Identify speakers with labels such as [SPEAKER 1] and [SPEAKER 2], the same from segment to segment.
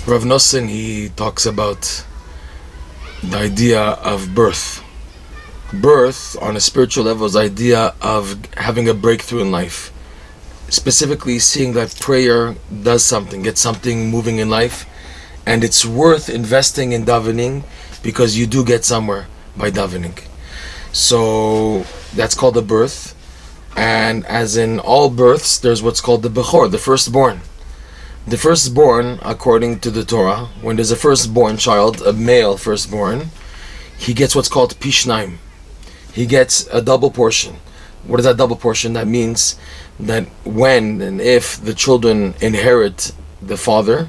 [SPEAKER 1] Reb Noson, he talks about the idea of birth. Birth, on a spiritual level, is the idea of having a breakthrough in life. Specifically seeing that prayer does something, gets something moving in life, and it's worth investing in davening because you do get somewhere by davening. So that's called a birth. And as in all births, there's what's called the Bechor, the firstborn. The firstborn, according to the Torah, when there's a firstborn child, a male firstborn, he gets what's called Pishnaim. He gets a double portion. What is that double portion? That means that when and if the children inherit the father,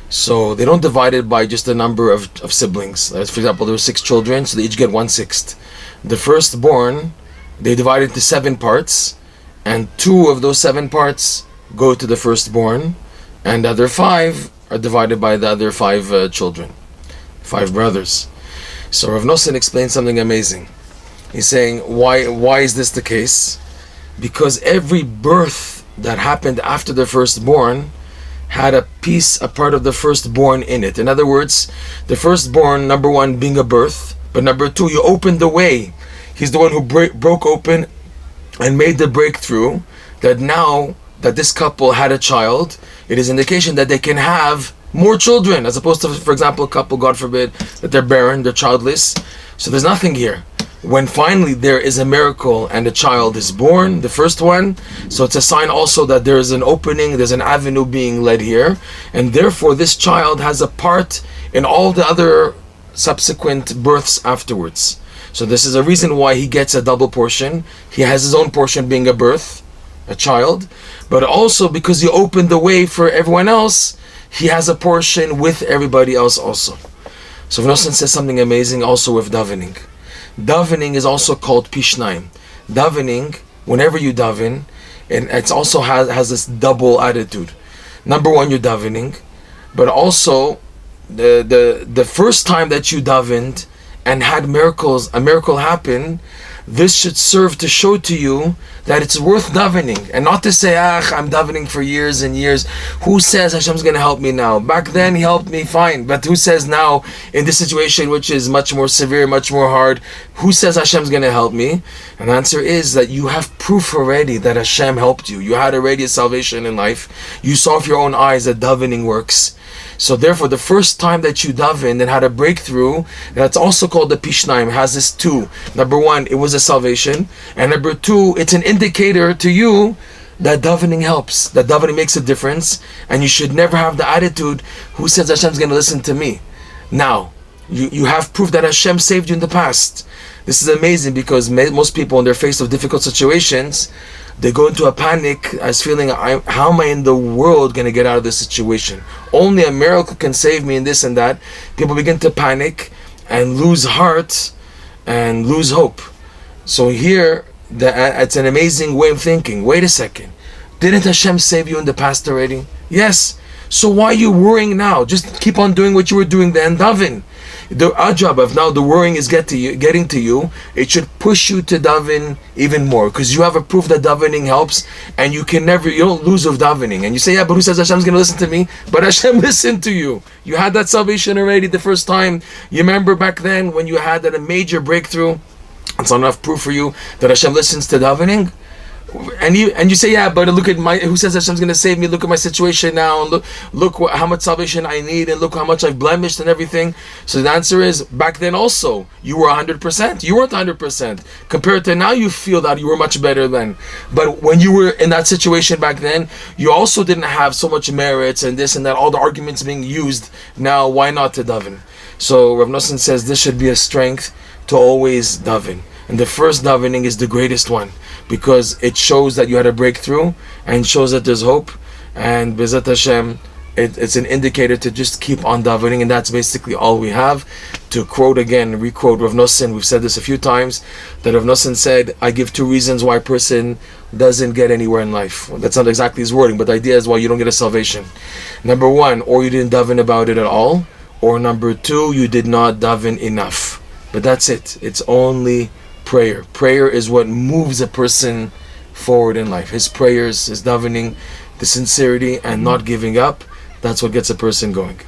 [SPEAKER 1] so they don't divide it by just the number of siblings. For example, there were 6 children, so they each get 1/6. The firstborn, they divide it into 7 parts, and 2 of those 7 parts go to the firstborn, and the other 5 are divided by the other 5 children, 5 brothers. So Reb Noson explains something amazing. He's saying, why is this the case? Because every birth that happened after the firstborn had a part of the firstborn in it. In other words, the firstborn, number 1, being a birth, but number 2, you opened the way. He's the one who broke open and made the breakthrough that now that this couple had a child, it is indication that they can have more children, as opposed to, for example, a couple, God forbid, that they're barren, they're childless. So there's nothing here. When finally there is a miracle and a child is born, the first one, so it's a sign also that there is an opening, there's an avenue being led here, and therefore this child has a part in all the other subsequent births afterwards. So this is a reason why he gets a double portion. He has his own portion being a birth, a child, but also because he opened the way for everyone else, he has a portion with everybody else also. So Reb Noson says something amazing also with davening. Davening is also called Pishnaim. Davening, whenever you daven, and it also has this double attitude. Number 1, you're davening, but also the first time that you davened and had a miracle happen, this should serve to show to you that it's worth davening, and not to say, I'm davening for years and years. Who says Hashem's going to help me now? Back then he helped me, fine, but who says now in this situation, which is much more severe, much more hard, who says Hashem's going to help me? And the answer is that you have proof already that Hashem helped you. You had already a salvation in life. You saw with your own eyes that davening works. So therefore, the first time that you daven and had a breakthrough, that's also called the Pishnaim, has this 2. Number 1, it was a salvation. And number 2, it's an indicator to you that davening helps, that davening makes a difference. And you should never have the attitude, who says Hashem's going to listen to me? Now, you have proof that Hashem saved you in the past. This is amazing because most people, when they're faced with difficult situations, they go into a panic as feeling, how am I in the world going to get out of this situation? Only a miracle can save me in this and that. People begin to panic and lose heart and lose hope. So here, it's an amazing way of thinking. Wait a second. Didn't Hashem save you in the past already? Yes. So why are you worrying now? Just keep on doing what you were doing then, daven. Our job of now the worrying is getting to you, it should push you to daven even more, because you have a proof that davening helps, and you don't lose of davening. And you say, but who says Hashem's going to listen to me? But Hashem listened to you. You had that salvation already the first time. You remember back then when you had that a major breakthrough. It's not enough proof for you that Hashem listens to davening. And you say, but look at who says Hashem's going to save me? Look at my situation now, and look how much salvation I need, and look how much I've blemished and everything. So the answer is, back then also you were 100%. You weren't 100% compared to now. You feel that you were much better then. But when you were in that situation back then, you also didn't have so much merits and this and that. All the arguments being used now. Why not to daven? So Reb Noson says this should be a strength to always daven. And the first davening is the greatest one, because it shows that you had a breakthrough and shows that there's hope. And B'ezrat Hashem, it's an indicator to just keep on davening, and that's basically all we have. To requote Reb Noson, we've said this a few times, that Reb Noson said, I give 2 reasons why a person doesn't get anywhere in life. Well, that's not exactly his wording, but the idea is why you don't get a salvation. Number 1, or you didn't daven about it at all, or number 2, you did not daven enough. But that's it. It's only prayer. Prayer is what moves a person forward in life. His prayers, his davening, the sincerity and not giving up, that's what gets a person going.